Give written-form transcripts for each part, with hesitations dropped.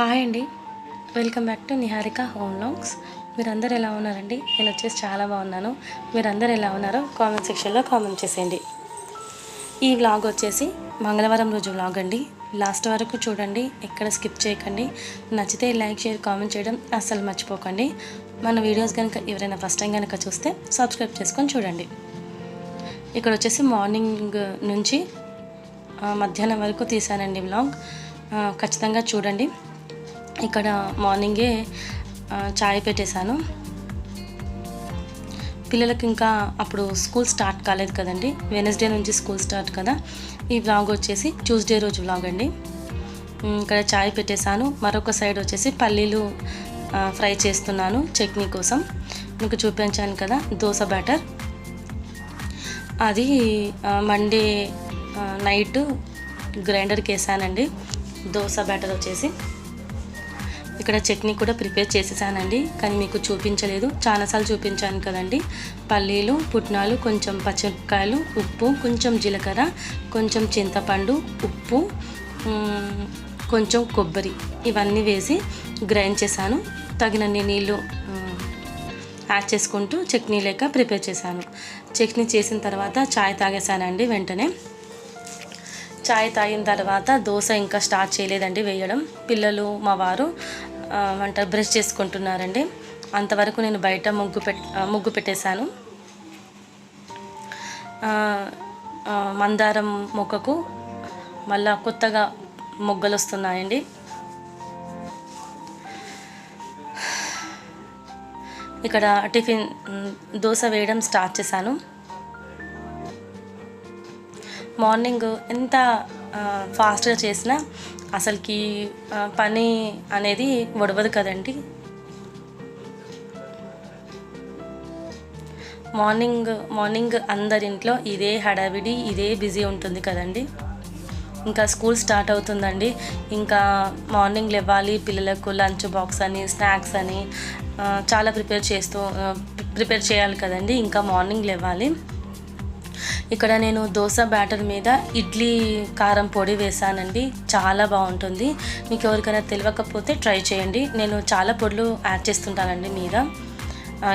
Hi అండి. Welcome back to Niharika home vlogs. మీరందరూ ఎలా ఉన్నారండి? నేను వచ్చేసి చాలా బాగున్నాను. మీరందరూ ఎలా ఉన్నారో కామెంట్ సెక్షన్లో కామెంట్ చేసేయండి. ఈ వ్లాగ్ వచ్చేసి మంగళవారం రోజు వ్లాగ్ అండి. లాస్ట్ వరకు చూడండి, ఎక్కడ స్కిప్ చేయకండి. నచ్చితే లైక్, షేర్, కామెంట్ చేయడం అస్సలు మర్చిపోకండి. మన వీడియోస్ కనుక ఎవరైనా ఫస్ట్ టైం కనుక చూస్తే సబ్స్క్రైబ్ చేసుకొని చూడండి. ఇక్కడ వచ్చేసి మార్నింగ్ నుంచి మధ్యాహ్నం వరకు తీసానండి వ్లాగ్. ఖచ్చితంగా చూడండి. ఇక్కడ మార్నింగే చాయ్ పెట్టేశాను. పిల్లలకి ఇంకా అప్పుడు స్కూల్ స్టార్ట్ కాలేదు కదండి. వెనస్డే నుంచి స్కూల్ స్టార్ట్ కదా. ఈ వ్లాగ్ వచ్చేసి ట్యూస్డే రోజు వ్లాగ్ అండి. ఇక్కడ చాయ్ పెట్టేశాను. మరొక సైడ్ వచ్చేసి పల్లీలు ఫ్రై చేస్తున్నాను చట్నీ కోసం. మీకు చూపించాను కదా దోశ బ్యాటర్. అది మండే నైట్ గ్రైండర్కి వేసానండి. దోశ బ్యాటర్ వచ్చేసి ఇక్కడ చట్నీ కూడా ప్రిపేర్ చేసేసానండి, కానీ మీకు చూపించలేదు. చాలాసార్లు చూపించాను కదండి. పల్లీలు, పుట్నాలు, కొంచెం పచ్చిమిరపకాయలు, ఉప్పు, కొంచెం జీలకర్ర, కొంచెం చింతపండు, ఉప్పు, కొంచెం కొబ్బరి ఇవన్నీ వేసి గ్రైండ్ చేశాను. తగినన్ని నీళ్ళు యాడ్ చేసుకుంటూ చట్నీ లేక ప్రిపేర్ చేశాను. చట్నీ చేసిన తర్వాత చాయ్ తాగేసానండి. వెంటనే చాయ్ తాగిన తర్వాత దోశ ఇంకా స్టార్ట్ చేయలేదండి వేయడం. పిల్లలు మా వారు బ్రష్ చేసుకుంటున్నారండి. అంతవరకు నేను బయట ముగ్గు పెట్టేశాను. మందారం మొక్కకు మళ్ళా కొత్తగా మొగ్గలు వస్తున్నాయండి. ఇక్కడ టిఫిన్ దోశ వేయడం స్టార్ట్ చేశాను. మార్నింగ్ ఎంత ఫాస్ట్గా చేసినా అసలుకి పని అనేది ఒడవదు కదండి. మార్నింగ్ అందరింట్లో ఇదే హడావిడి, ఇదే బిజీ ఉంటుంది కదండి. ఇంకా స్కూల్ స్టార్ట్ అవుతుందండి. ఇంకా మార్నింగ్ లేవాలి, పిల్లలకు లంచ్ బాక్స్ అని, స్నాక్స్ అని చాలా ప్రిపేర్ చేయాలి కదండి. ఇంకా మార్నింగ్ లేవాలి. ఇక్కడ నేను దోశ బ్యాటర్ మీద ఇడ్లీ కారం పొడి వేసానండి. చాలా బాగుంటుంది. మీకు ఎవరికైనా తెలియకపోతే ట్రై చేయండి. నేను చాలా పొడులు యాడ్ చేస్తుంటానండి మీద.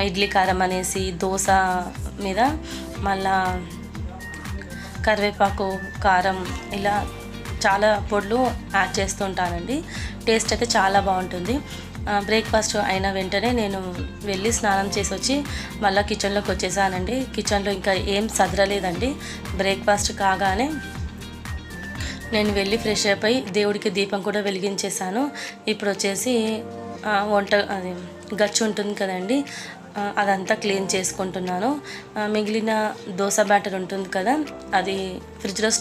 ఇడ్లీ కారం అనేసి దోశ మీద, మళ్ళా కరివేపాకు కారం, ఇలా చాలా పొడులు యాడ్ చేస్తుంటానండి. టేస్ట్ అయితే చాలా బాగుంటుంది. బ్రేక్ఫాస్ట్ అయిన వెంటనే నేను వెళ్ళి స్నానం చేసి వచ్చి మళ్ళీ కిచెన్లోకి వచ్చేసానండి. కిచెన్లో ఇంకా ఏం సదరలేదండి. బ్రేక్ఫాస్ట్ కాగానే నేను ఫ్రెష్ అయిపోయి దేవుడికి దీపం కూడా వెలిగించేసాను. ఇప్పుడు వచ్చేసి అది గచ్చు ఉంటుంది కదండి, అదంతా క్లీన్ చేసుకుంటున్నాను. మిగిలిన దోశ బ్యాటర్ ఉంటుంది కదా, అది ఫ్రిడ్జ్లో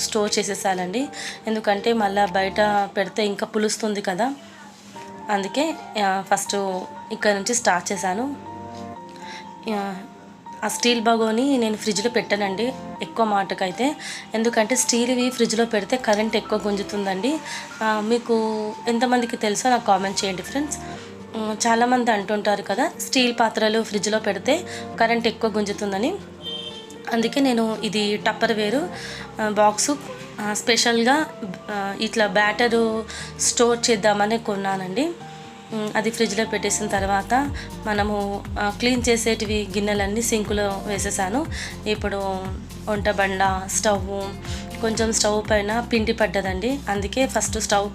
స్టోర్ చేసేసానండి. ఎందుకంటే మళ్ళీ బయట పెడితే ఇంకా పులుస్తుంది కదా, అందుకే ఫస్ట్ ఇక్కడ నుంచి స్టార్ట్ చేశాను. ఆ స్టీల్ బగోని నేను ఫ్రిడ్జ్లో పెట్టానండి ఎక్కువ మాటకైతే. ఎందుకంటే స్టీల్వి ఫ్రిడ్జ్లో పెడితే కరెంట్ ఎక్కువ గుంజుతుందండి. మీకు ఎంతమందికి తెలుసో నాకు కామెంట్ చేయండి ఫ్రెండ్స్. చాలామంది అంటుంటారు కదా స్టీల్ పాత్రలు ఫ్రిడ్జ్లో పెడితే కరెంట్ ఎక్కువ గుంజుతుందని. అందుకే నేను ఇది టప్పర్ వేరు బాక్సు స్పెషల్గా ఇట్లా బ్యాటరు స్టోర్ చేద్దామని కొన్నానండి. అది ఫ్రిడ్జ్లో పెట్టేసిన తర్వాత మనము క్లీన్ చేసేటివి గిన్నెలన్నీ సింకులో వేసేసాను. ఇప్పుడు వంట బండ, స్టవ్, కొంచెం స్టవ్ పైన పిండి పడ్డదండి. అందుకే ఫస్ట్ స్టవ్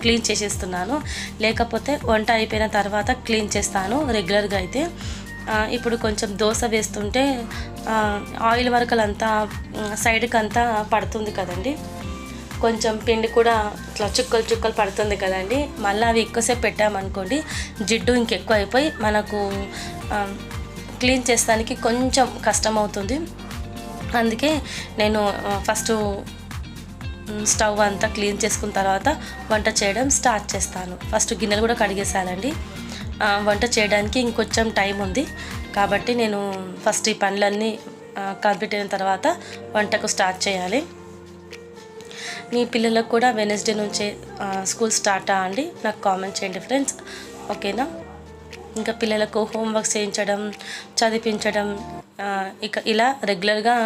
క్లీన్ చేసేస్తున్నాను. లేకపోతే వంట అయిపోయిన తర్వాత క్లీన్ చేస్తాను రెగ్యులర్గా అయితే. ఇప్పుడు కొంచెం దోశ వేస్తుంటే ఆయిల్ మరకలంతా సైడ్కి అంతా పడుతుంది కదండి. కొంచెం పిండి కూడా ఇట్లా చుక్కలు పడుతుంది కదండి. మళ్ళీ అవి ఎక్కువసేపు పెట్టామనుకోండి జిడ్డు ఇంకెక్కువ అయిపోయి మనకు క్లీన్ చేస్తానికి కొంచెం కష్టం అవుతుంది. అందుకే నేను ఫస్ట్ స్టవ్ అంతా క్లీన్ చేసుకున్న తర్వాత వంట చేయడం స్టార్ట్ చేస్తాను. ఫస్ట్ గిన్నెలు కూడా కడిగేసానండి. వంట చేయడానికి ఇంకొంచెం టైం ఉంది కాబట్టి నేను ఫస్ట్ ఈ పనులన్నీ కంప్లీట్ అయిన తర్వాత వంటకు స్టార్ట్ చేయాలి. మీ పిల్లలకు కూడా వెనస్డే నుంచే స్కూల్ స్టార్టా అండి? నాకు కామెంట్ చేయండి ఫ్రెండ్స్, ఓకేనా? ఇంకా పిల్లలకు హోంవర్క్స్ చేయించడం, చదివించడం, ఇక ఇలా రెగ్యులర్గా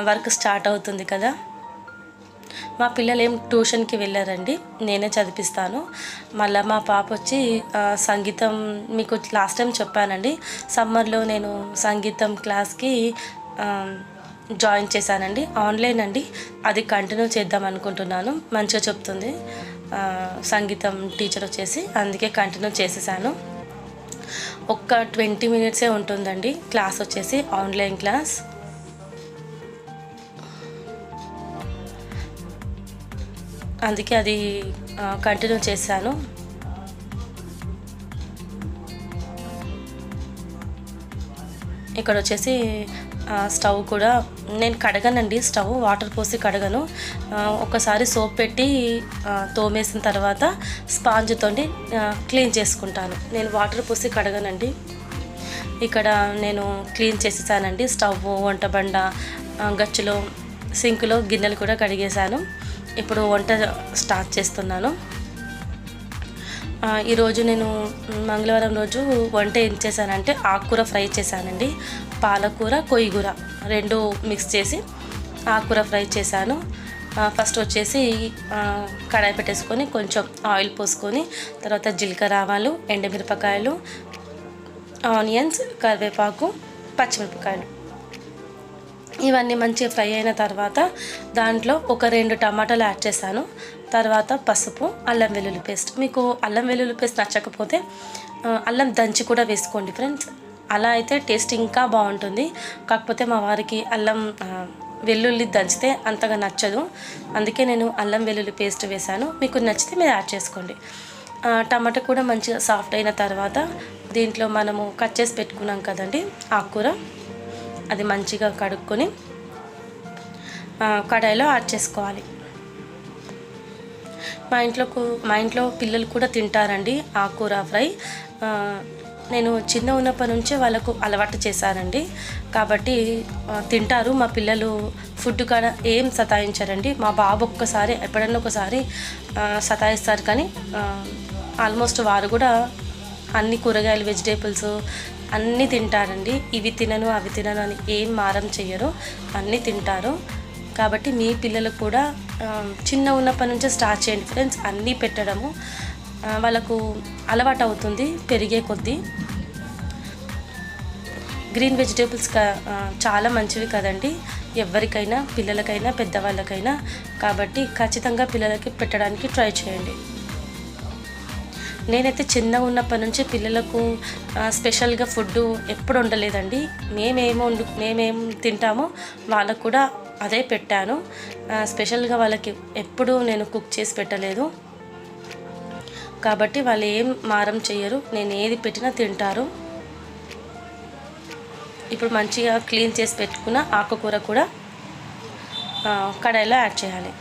వర్క్ స్టార్ట్ అవుతుంది కదా. మా పిల్లలు ఏం ట్యూషన్కి వెళ్ళారండి, నేనే చదివిస్తాను. మళ్ళీ మా పాప వచ్చి సంగీతం, మీకు లాస్ట్ టైం చెప్పానండి, సమ్మర్లో నేను సంగీతం క్లాస్కి జాయిన్ చేశానండి. ఆన్లైన్ అండి, అది కంటిన్యూ చేద్దాం అనుకుంటున్నాను. మంచిగా చెప్తుంది సంగీతం టీచర్ వచ్చేసి, అందుకే కంటిన్యూ చేసేసాను. ఒక్క 20 మినిట్సే ఉంటుందండి క్లాస్ వచ్చేసి, ఆన్లైన్ క్లాస్. అందుకే అది కంటిన్యూ చేశాను. ఇక్కడ వచ్చేసి స్టవ్ కూడా నేను కడగనండి, స్టవ్ వాటర్ పోసి కడగను. ఒకసారి సోప్ పెట్టి తోమేసిన తర్వాత స్పాంజ్తో క్లీన్ చేసుకుంటాను. నేను వాటర్ పోసి కడగనండి. ఇక్కడ నేను క్లీన్ చేసేసానండి. స్టవ్, వంట బండ, గచ్చులో, సింకులో గిన్నెలు కూడా కడిగేశాను. ఇప్పుడు వంట స్టార్ట్ చేస్తున్నాను. ఈరోజు నేను మంగళవారం రోజు వంట ఏం చేశానంటే ఆకుకూర ఫ్రై చేశానండి. పాలకూర, కొయ్యగూర రెండు మిక్స్ చేసి ఆకుకూర ఫ్రై చేశాను. ఫస్ట్ వచ్చేసి కడాయి పెట్టేసుకొని కొంచెం ఆయిల్ పోసుకొని, తర్వాత జీలకర్ర, ఆవాలు, ఎండుమిరపకాయలు, ఆనియన్స్, కరివేపాకు, పచ్చిమిరపకాయలు ఇవన్నీ మంచిగా ఫ్రై అయిన తర్వాత దాంట్లో ఒక 2 టమాటాలు యాడ్ చేశాను. తర్వాత పసుపు, అల్లం వెల్లుల్లి పేస్ట్. మీకు అల్లం వెల్లుల్లి పేస్ట్ నచ్చకపోతే అల్లం దంచి కూడా వేసుకోండి ఫ్రెండ్స్, అలా అయితే టేస్ట్ ఇంకా బాగుంటుంది. కాకపోతే మా వారికి అల్లం వెల్లుల్లి దంచితే అంతగా నచ్చదు, అందుకే నేను అల్లం వెల్లుల్లి పేస్ట్ వేశాను. మీకు నచ్చితే మీరు యాడ్ చేసుకోండి. టమాటా కూడా మంచిగా సాఫ్ట్ అయిన తర్వాత దీంట్లో మనము కట్ చేసి పెట్టుకున్నాం కదండి ఆకుకూర, అది మంచిగా కడుక్కొని కడాయిలో యాడ్ చేసుకోవాలి. మా ఇంట్లో పిల్లలు కూడా తింటారండి ఆకుకూర ఫ్రై. నేను చిన్న ఉన్నప్పటి నుంచే వాళ్ళకు అలవాటు చేశానండి, కాబట్టి తింటారు. మా పిల్లలు ఫుడ్ కాడ ఏం సతాయించారండి. మా బాబు ఒక్కసారి ఎప్పుడన్నా ఒకసారి సతాయిస్తారు, కానీ ఆల్మోస్ట్ వారు కూడా అన్ని కూరగాయలు, వెజిటేబుల్స్ అన్నీ తింటారండి. ఇవి తినను అవి తినను అని ఏం మారం చెయ్యరు, అన్నీ తింటారు. కాబట్టి మీ పిల్లలకు కూడా చిన్న ఉన్నప్పటి నుంచే స్టార్ట్ చేయండి ఫ్రెండ్స్, అన్నీ పెట్టడము. వాళ్ళకు అలవాటు అవుతుంది పెరిగే కొద్దీ. గ్రీన్ వెజిటేబుల్స్ చాలా మంచివి కదండి ఎవరికైనా, పిల్లలకైనా పెద్దవాళ్ళకైనా. కాబట్టి ఖచ్చితంగా పిల్లలకి పెట్టడానికి ట్రై చేయండి. నేనైతే చిన్నగా ఉన్నప్పటి నుంచి పిల్లలకు స్పెషల్గా ఫుడ్ ఎప్పుడు వండలేదండి. మేమేం తింటామో వాళ్ళకు కూడా అదే పెట్టాను. స్పెషల్గా వాళ్ళకి ఎప్పుడూ నేను కుక్ చేసి పెట్టలేదు, కాబట్టి వాళ్ళు ఏం మారం చెయ్యరు, నేను ఏది పెట్టినా తింటారు. ఇప్పుడు మంచిగా క్లీన్ చేసి పెట్టుకున్న ఆకుకూర కూడా కడాయిలో యాడ్ చేయాలి.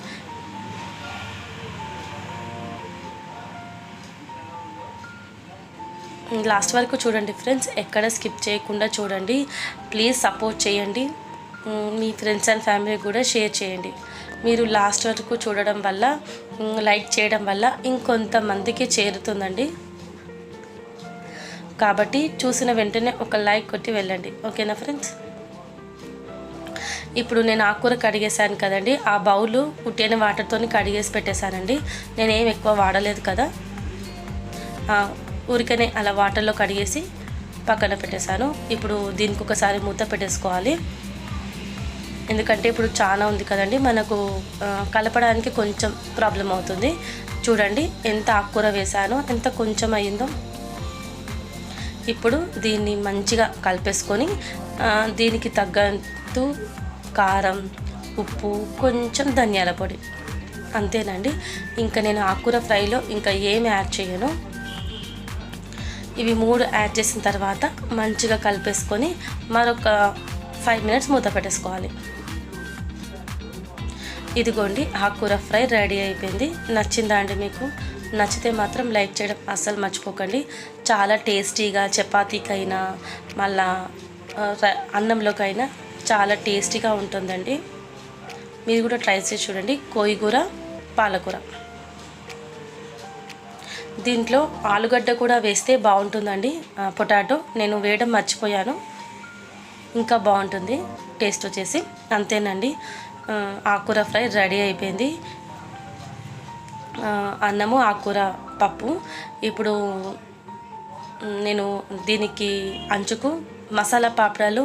లాస్ట్ వరకు చూడండి ఫ్రెండ్స్, ఎక్కడ స్కిప్ చేయకుండా చూడండి. ప్లీజ్ సపోర్ట్ చేయండి, మీ ఫ్రెండ్స్ అండ్ ఫ్యామిలీ కూడా షేర్ చేయండి. మీరు లాస్ట్ వరకు చూడడం వల్ల, లైక్ చేయడం వల్ల ఇంకొంతమందికి చేరుతుందండి. కాబట్టి చూసిన వెంటనే ఒక లైక్ కొట్టి వెళ్ళండి, ఓకేనా ఫ్రెండ్స్. ఇప్పుడు నేను ఆకుకూర కడిగేసాను కదండి, ఆ బౌలు ఉట్టిన వాటర్తో కడిగేసి పెట్టేశానండి. నేనేం ఎక్కువ వాడలేదు కదా, ఊరికనే అలా వాటర్లో కడిగేసి పక్కన పెట్టేశాను. ఇప్పుడు దీనికి ఒకసారి మూత పెట్టేసుకోవాలి, ఎందుకంటే ఇప్పుడు చాలా ఉంది కదండి, మనకు కలపడానికి కొంచెం ప్రాబ్లం అవుతుంది. చూడండి ఎంత ఆకుకూర వేసానో, ఎంత కొంచెం అయ్యిందో. ఇప్పుడు దీన్ని మంచిగా కలిపేసుకొని దీనికి తగ్గట్టు కారం, ఉప్పు, కొంచెం ధనియాల పొడి, అంతేనండి. ఇంకా నేను ఆకుకూర ఫ్రైలో ఇంకా ఏమి యాడ్ చేయను. ఇవి 3 యాడ్ చేసిన తర్వాత మంచిగా కలిపేసుకొని మరొక 5 మినిట్స్ మూత పెట్టేసుకోవాలి. ఇదిగోండి ఆకుకూర ఫ్రై రెడీ అయిపోయింది. నచ్చిందా అండి మీకు? నచ్చితే మాత్రం లైక్ చేయడం అస్సలు మర్చిపోకండి. చాలా టేస్టీగా, చపాతీకైనా మళ్ళా అన్నంలోకైనా చాలా టేస్టీగా ఉంటుందండి. మీరు కూడా ట్రై చేసి చూడండి. కొయ్యగూర, పాలకూర, దీంట్లో ఆలుగడ్డ కూడా వేస్తే బాగుంటుందండి. పొటాటో నేను వేయడం మర్చిపోయాను, ఇంకా బాగుంటుంది టేస్ట్ వచ్చేసి. అంతేనండి, ఆకుకూర ఫ్రై రెడీ అయిపోయింది. అన్నము ఆకుకూర పప్పు. ఇప్పుడు నేను దీనికి అంచుకు మసాలా పాపడాలు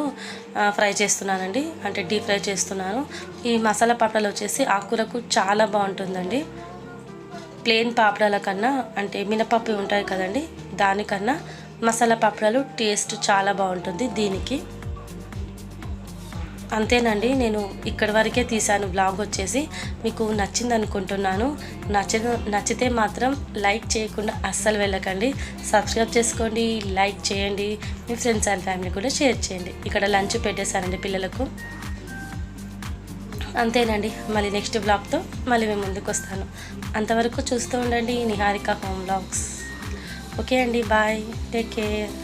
ఫ్రై చేస్తున్నానండి, అంటే డీప్ ఫ్రై చేస్తున్నాను. ఈ మసాలా పాపడాలు వచ్చేసి ఆకుకూరకు చాలా బాగుంటుందండి. ప్లెయిన్ పాపడాల కన్నా, అంటే మినపప్పు ఉంటాయి కదండి, దానికన్నా మసాలా పాపడాలు టేస్ట్ చాలా బాగుంటుంది దీనికి. అంతేనండి, నేను ఇక్కడి వరకే తీశాను బ్లాగ్ వచ్చేసి. మీకు నచ్చింది అనుకుంటున్నాను. నచ్చితే మాత్రం లైక్ చేయకుండా అస్సలు వెళ్ళకండి. సబ్స్క్రైబ్ చేసుకోండి, లైక్ చేయండి, మీ ఫ్రెండ్స్ అండ్ ఫ్యామిలీ కూడా షేర్ చేయండి. ఇక్కడ లంచ్ పెట్టేశానండి పిల్లలకు. అంతేనండి, మళ్ళీ నెక్స్ట్ బ్లాగ్తో మళ్ళీ మేము ముందుకు వస్తాను. అంతవరకు చూస్తూ ఉండండి నిహారిక హోమ్ బ్లాగ్స్. ఓకే అండి, బాయ్, టేక్ కేర్.